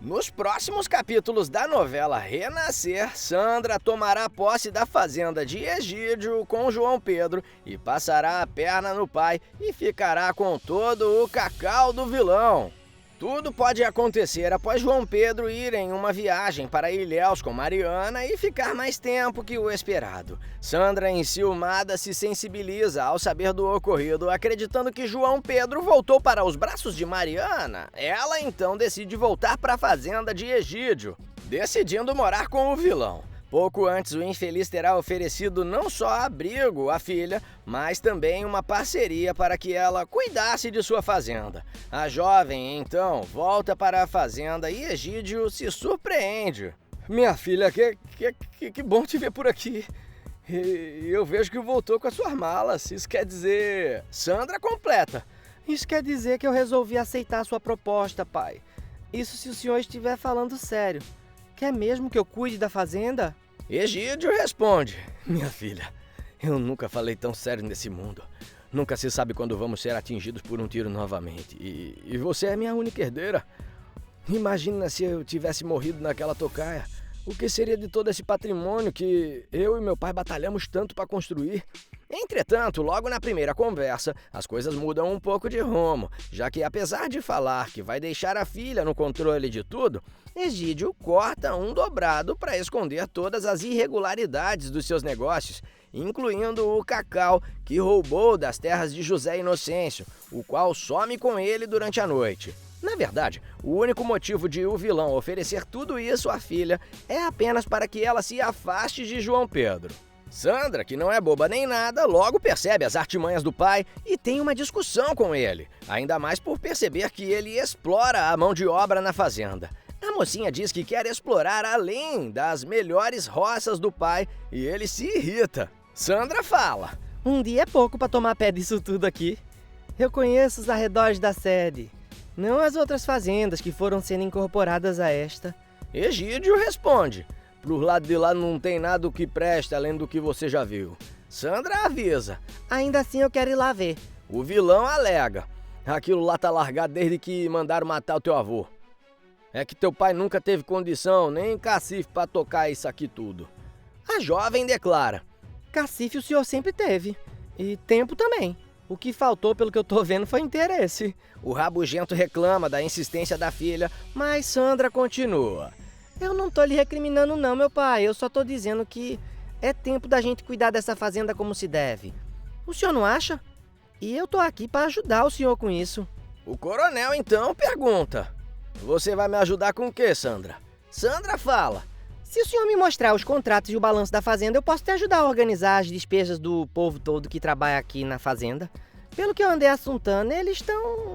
Nos próximos capítulos da novela Renascer, Sandra tomará posse da fazenda de Egídio com João Pedro e passará a perna no pai e ficará com todo o cacau do vilão. Tudo pode acontecer após João Pedro ir em uma viagem para Ilhéus com Mariana e ficar mais tempo que o esperado. Sandra, enciumada, se sensibiliza ao saber do ocorrido, acreditando que João Pedro voltou para os braços de Mariana. Ela então decide voltar para a fazenda de Egídio, decidindo morar com o vilão. Pouco antes, o infeliz terá oferecido não só abrigo à filha, mas também uma parceria para que ela cuidasse de sua fazenda. A jovem, então, volta para a fazenda e Egídio se surpreende. Minha filha, que bom te ver por aqui. E eu vejo que voltou com as suas malas. Isso quer dizer... Sandra completa. Isso quer dizer que eu resolvi aceitar a sua proposta, pai. Isso se o senhor estiver falando sério. Quer mesmo que eu cuide da fazenda? Egídio responde: minha filha, eu nunca falei tão sério nesse mundo. Nunca se sabe quando vamos ser atingidos por um tiro novamente. E você é minha única herdeira. Imagina se eu tivesse morrido naquela tocaia. O que seria de todo esse patrimônio que eu e meu pai batalhamos tanto para construir? Entretanto, logo na primeira conversa, as coisas mudam um pouco de rumo, já que apesar de falar que vai deixar a filha no controle de tudo, Egídio corta um dobrado para esconder todas as irregularidades dos seus negócios, incluindo o cacau que roubou das terras de José Inocêncio, o qual some com ele durante a noite. Na verdade, o único motivo de o vilão oferecer tudo isso à filha é apenas para que ela se afaste de João Pedro. Sandra, que não é boba nem nada, logo percebe as artimanhas do pai e tem uma discussão com ele, ainda mais por perceber que ele explora a mão de obra na fazenda. A mocinha diz que quer explorar além das melhores roças do pai e ele se irrita. Sandra fala: um dia é pouco para tomar pé disso tudo aqui. Eu conheço os arredores da sede, não as outras fazendas que foram sendo incorporadas a esta. Egídio responde: pro lado de lá não tem nada que preste além do que você já viu. Sandra avisa: ainda assim eu quero ir lá ver. O vilão alega: aquilo lá tá largado desde que mandaram matar o teu avô. É que teu pai nunca teve condição, nem cacife pra tocar isso aqui tudo. A jovem declara: cacife o senhor sempre teve, e tempo também. O que faltou, pelo que eu tô vendo, foi interesse. O rabugento reclama da insistência da filha, mas Sandra continua: eu não tô lhe recriminando não, meu pai. Eu só tô dizendo que é tempo da gente cuidar dessa fazenda como se deve. O senhor não acha? E eu tô aqui para ajudar o senhor com isso. O coronel então pergunta: você vai me ajudar com o quê, Sandra? Sandra fala: se o senhor me mostrar os contratos e o balanço da fazenda, eu posso te ajudar a organizar as despesas do povo todo que trabalha aqui na fazenda. Pelo que eu andei assuntando, eles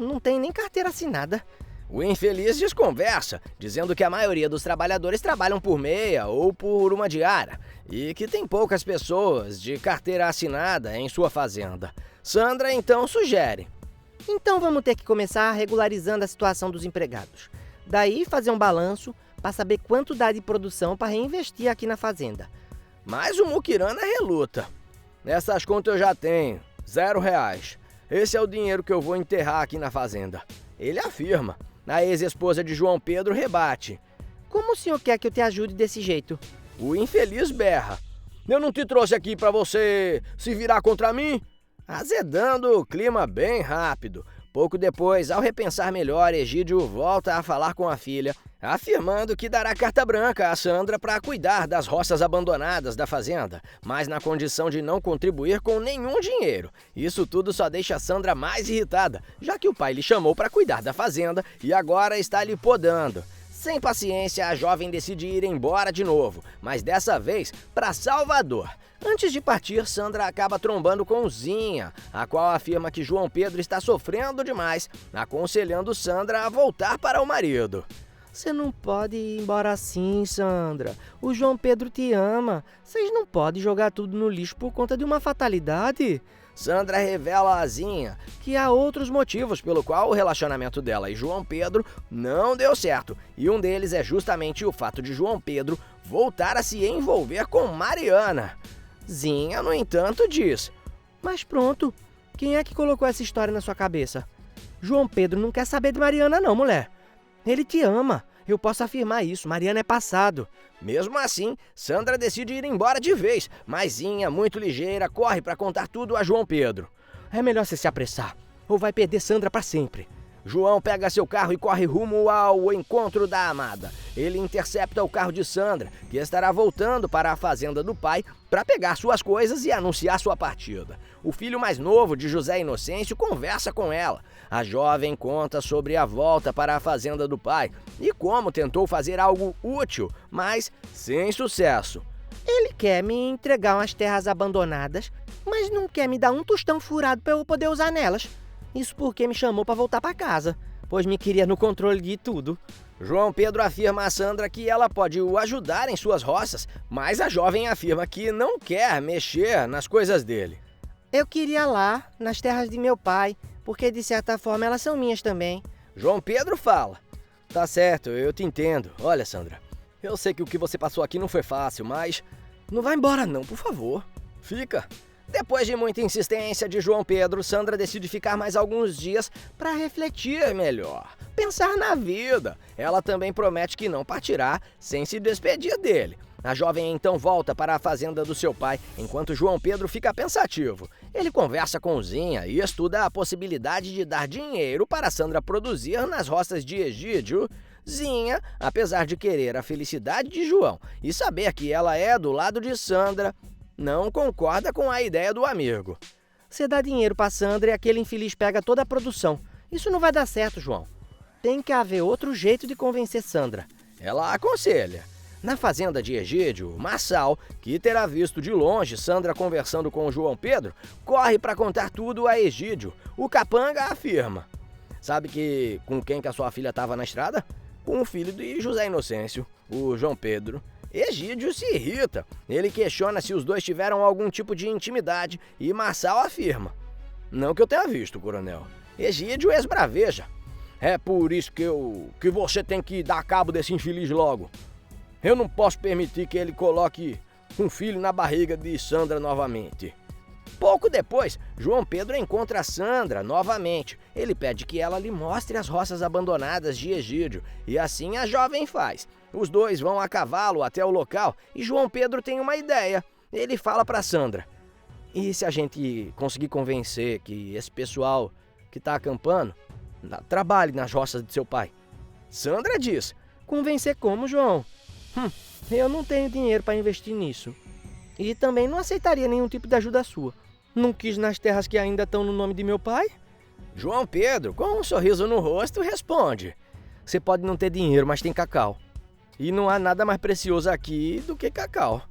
não tem nem carteira assinada. O infeliz desconversa, dizendo que a maioria dos trabalhadores trabalham por meia ou por uma diária e que tem poucas pessoas de carteira assinada em sua fazenda. Sandra então sugere: então vamos ter que começar regularizando a situação dos empregados. Daí fazer um balanço para saber quanto dá de produção para reinvestir aqui na fazenda. Mas o Muquirana reluta: nessas contas eu já tenho, R$0. Esse é o dinheiro que eu vou enterrar aqui na fazenda. Ele afirma. A ex-esposa de João Pedro rebate: como o senhor quer que eu te ajude desse jeito? O infeliz berra: eu não te trouxe aqui para você se virar contra mim? Azedando o clima bem rápido. Pouco depois, ao repensar melhor, Egídio volta a falar com a filha, afirmando que dará carta branca a Sandra para cuidar das roças abandonadas da fazenda, mas na condição de não contribuir com nenhum dinheiro. Isso tudo só deixa Sandra mais irritada, já que o pai lhe chamou para cuidar da fazenda e agora está lhe podando. Sem paciência, a jovem decide ir embora de novo, mas dessa vez para Salvador. Antes de partir, Sandra acaba trombando com Zinha, a qual afirma que João Pedro está sofrendo demais, aconselhando Sandra a voltar para o marido. Você não pode ir embora assim, Sandra. O João Pedro te ama. Vocês não podem jogar tudo no lixo por conta de uma fatalidade. Sandra revela a Zinha que há outros motivos pelo qual o relacionamento dela e João Pedro não deu certo, e um deles é justamente o fato de João Pedro voltar a se envolver com Mariana. Zinha, no entanto, diz: mas pronto, quem é que colocou essa história na sua cabeça? João Pedro não quer saber de Mariana não, mulher. Ele te ama Eu posso afirmar isso, Mariana é passado. Mesmo assim, Sandra decide ir embora de vez, mas Zinha, muito ligeira, corre para contar tudo a João Pedro. É melhor você se apressar, ou vai perder Sandra para sempre. João pega seu carro e corre rumo ao encontro da amada. Ele intercepta o carro de Sandra, que estará voltando para a fazenda do pai para pegar suas coisas e anunciar sua partida. O filho mais novo de José Inocêncio conversa com ela. A jovem conta sobre a volta para a fazenda do pai e como tentou fazer algo útil, mas sem sucesso. Ele quer me entregar umas terras abandonadas, mas não quer me dar um tostão furado para eu poder usar nelas. Isso porque me chamou para voltar para casa, pois me queria no controle de tudo. João Pedro afirma a Sandra que ela pode o ajudar em suas roças, mas a jovem afirma que não quer mexer nas coisas dele. Eu queria lá, nas terras de meu pai, porque de certa forma elas são minhas também. João Pedro fala: tá certo, eu te entendo. Olha, Sandra, eu sei que o que você passou aqui não foi fácil, mas não vai embora não, por favor. Fica. Depois de muita insistência de João Pedro, Sandra decide ficar mais alguns dias para refletir melhor, pensar na vida. Ela também promete que não partirá sem se despedir dele. A jovem então volta para a fazenda do seu pai, enquanto João Pedro fica pensativo. Ele conversa com Zinha e estuda a possibilidade de dar dinheiro para Sandra produzir nas roças de Egídio. Zinha, apesar de querer a felicidade de João e saber que ela é do lado de Sandra, não concorda com a ideia do amigo. Você dá dinheiro para Sandra e aquele infeliz pega toda a produção. Isso não vai dar certo, João. Tem que haver outro jeito de convencer Sandra. Ela aconselha. Na fazenda de Egídio, Marçal, que terá visto de longe Sandra conversando com João Pedro, corre para contar tudo a Egídio. O capanga afirma: sabe com quem que a sua filha estava na estrada? Com o filho de José Inocêncio, o João Pedro. Egídio se irrita. Ele questiona se os dois tiveram algum tipo de intimidade e Marçal afirma: não que eu tenha visto, coronel. Egídio esbraveja: é por isso que você tem que dar cabo desse infeliz logo. Eu não posso permitir que ele coloque um filho na barriga de Sandra novamente. Pouco depois, João Pedro encontra Sandra novamente. Ele pede que ela lhe mostre as roças abandonadas de Egídio, e assim a jovem faz. Os dois vão a cavalo até o local e João Pedro tem uma ideia. Ele fala para Sandra: e se a gente conseguir convencer que esse pessoal que está acampando trabalhe nas roças de seu pai? Sandra diz: convencer como, João? Eu não tenho dinheiro para investir nisso. E também não aceitaria nenhum tipo de ajuda sua. Não quis nas terras que ainda estão no nome de meu pai? João Pedro, com um sorriso no rosto, responde: você pode não ter dinheiro, mas tem cacau. E não há nada mais precioso aqui do que cacau.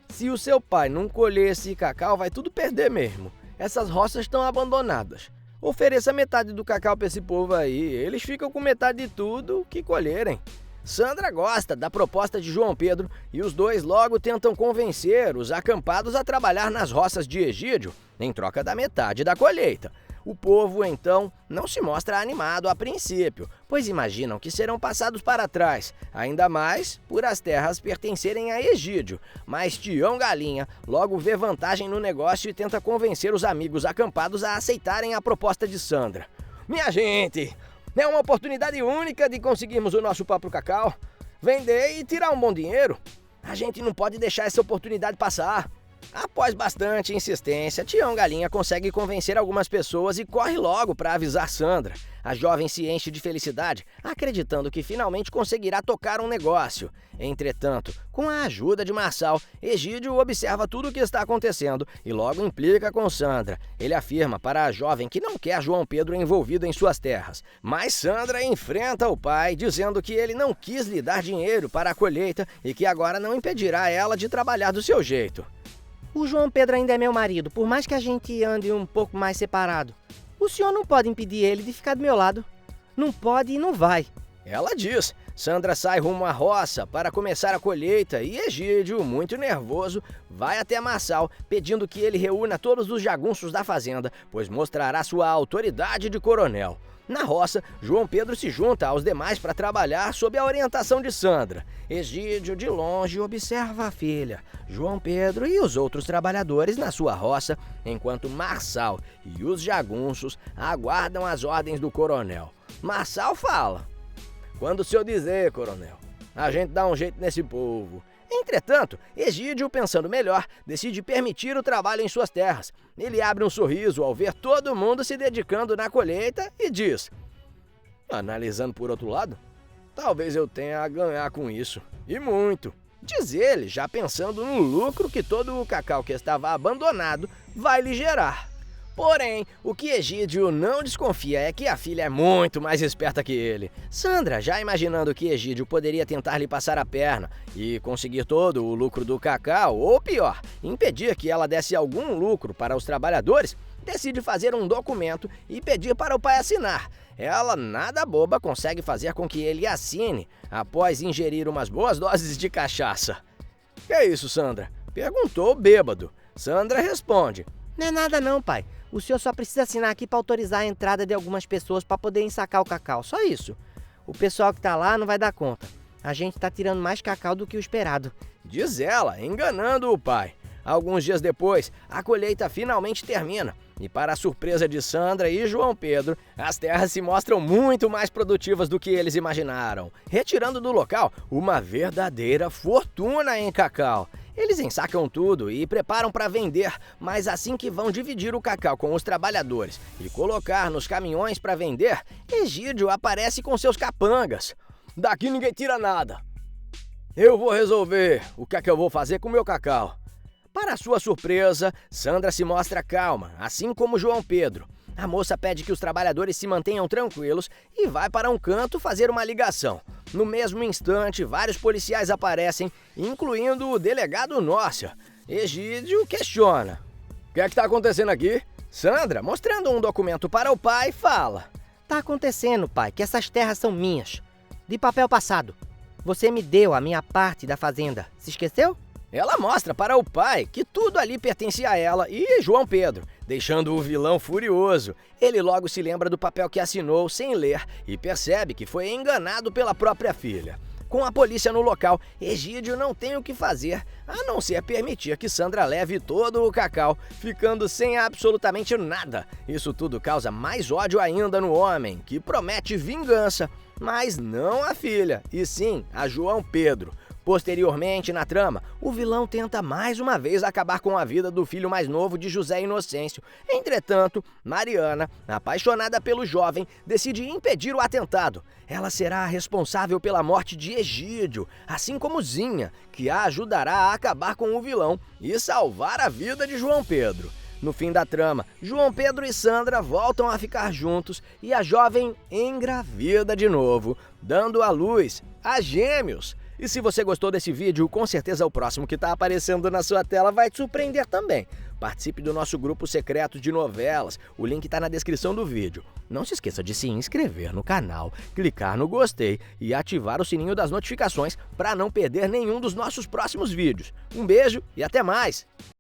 Se o seu pai não colher esse cacau, vai tudo perder mesmo. Essas roças estão abandonadas. Ofereça metade do cacau para esse povo aí. Eles ficam com metade de tudo que colherem. Sandra gosta da proposta de João Pedro e os dois logo tentam convencer os acampados a trabalhar nas roças de Egídio em troca da metade da colheita. O povo, então, não se mostra animado a princípio, pois imaginam que serão passados para trás, ainda mais por as terras pertencerem a Egídio. Mas Tião Galinha logo vê vantagem no negócio e tenta convencer os amigos acampados a aceitarem a proposta de Sandra. Minha gente, é uma oportunidade única de conseguirmos o nosso próprio cacau, vender e tirar um bom dinheiro. A gente não pode deixar essa oportunidade passar. Após bastante insistência, Tião Galinha consegue convencer algumas pessoas e corre logo para avisar Sandra. A jovem se enche de felicidade, acreditando que finalmente conseguirá tocar um negócio. Entretanto, com a ajuda de Marçal, Egídio observa tudo o que está acontecendo e logo implica com Sandra. Ele afirma para a jovem que não quer João Pedro envolvido em suas terras. Mas Sandra enfrenta o pai, dizendo que ele não quis lhe dar dinheiro para a colheita e que agora não impedirá ela de trabalhar do seu jeito. O João Pedro ainda é meu marido, por mais que a gente ande um pouco mais separado. O senhor não pode impedir ele de ficar do meu lado. Não pode e não vai. Ela diz. Sandra sai rumo à roça para começar a colheita e Egídio, muito nervoso, vai até Marçal pedindo que ele reúna todos os jagunços da fazenda, pois mostrará sua autoridade de coronel. Na roça, João Pedro se junta aos demais para trabalhar sob a orientação de Sandra. Egídio, de longe, observa a filha, João Pedro e os outros trabalhadores na sua roça, enquanto Marçal e os jagunços aguardam as ordens do coronel. Marçal fala: Quando o senhor dizer, coronel. A gente dá um jeito nesse povo. Entretanto, Egídio, pensando melhor, decide permitir o trabalho em suas terras. Ele abre um sorriso ao ver todo mundo se dedicando na colheita e diz: analisando por outro lado, talvez eu tenha a ganhar com isso. E muito. Diz ele, já pensando no lucro que todo o cacau que estava abandonado vai lhe gerar. Porém, o que Egídio não desconfia é que a filha é muito mais esperta que ele. Sandra, já imaginando que Egídio poderia tentar lhe passar a perna e conseguir todo o lucro do cacau, ou pior, impedir que ela desse algum lucro para os trabalhadores, decide fazer um documento e pedir para o pai assinar. Ela, nada boba, consegue fazer com que ele assine após ingerir umas boas doses de cachaça. Que é isso, Sandra? Perguntou o bêbado. Sandra responde: Não é nada não, pai. O senhor só precisa assinar aqui para autorizar a entrada de algumas pessoas para poder ensacar o cacau. Só isso. O pessoal que tá lá não vai dar conta. A gente tá tirando mais cacau do que o esperado. Diz ela, enganando o pai. Alguns dias depois, a colheita finalmente termina. E para a surpresa de Sandra e João Pedro, as terras se mostram muito mais produtivas do que eles imaginaram, retirando do local uma verdadeira fortuna em cacau. Eles ensacam tudo e preparam para vender, mas assim que vão dividir o cacau com os trabalhadores e colocar nos caminhões para vender, Egídio aparece com seus capangas. Daqui ninguém tira nada. Eu vou resolver o que é que eu vou fazer com o meu cacau. Para sua surpresa, Sandra se mostra calma, assim como João Pedro. A moça pede que os trabalhadores se mantenham tranquilos e vai para um canto fazer uma ligação. No mesmo instante, vários policiais aparecem, incluindo o delegado Nócia. Egídio questiona: o que é que está acontecendo aqui? Sandra, mostrando um documento para o pai, fala: Tá acontecendo, pai, que essas terras são minhas. De papel passado. Você me deu a minha parte da fazenda. Se esqueceu? Ela mostra para o pai que tudo ali pertencia a ela e João Pedro, deixando o vilão furioso. Ele logo se lembra do papel que assinou sem ler e percebe que foi enganado pela própria filha. Com a polícia no local, Egídio não tem o que fazer, a não ser permitir que Sandra leve todo o cacau, ficando sem absolutamente nada. Isso tudo causa mais ódio ainda no homem, que promete vingança, mas não a filha, e sim a João Pedro. Posteriormente, na trama, o vilão tenta mais uma vez acabar com a vida do filho mais novo de José Inocêncio. Entretanto, Mariana, apaixonada pelo jovem, decide impedir o atentado. Ela será a responsável pela morte de Egídio, assim como Zinha, que a ajudará a acabar com o vilão e salvar a vida de João Pedro. No fim da trama, João Pedro e Sandra voltam a ficar juntos e a jovem engravida de novo, dando à luz a gêmeos. E se você gostou desse vídeo, com certeza o próximo que está aparecendo na sua tela vai te surpreender também. Participe do nosso grupo secreto de novelas, o link está na descrição do vídeo. Não se esqueça de se inscrever no canal, clicar no gostei e ativar o sininho das notificações para não perder nenhum dos nossos próximos vídeos. Um beijo e até mais!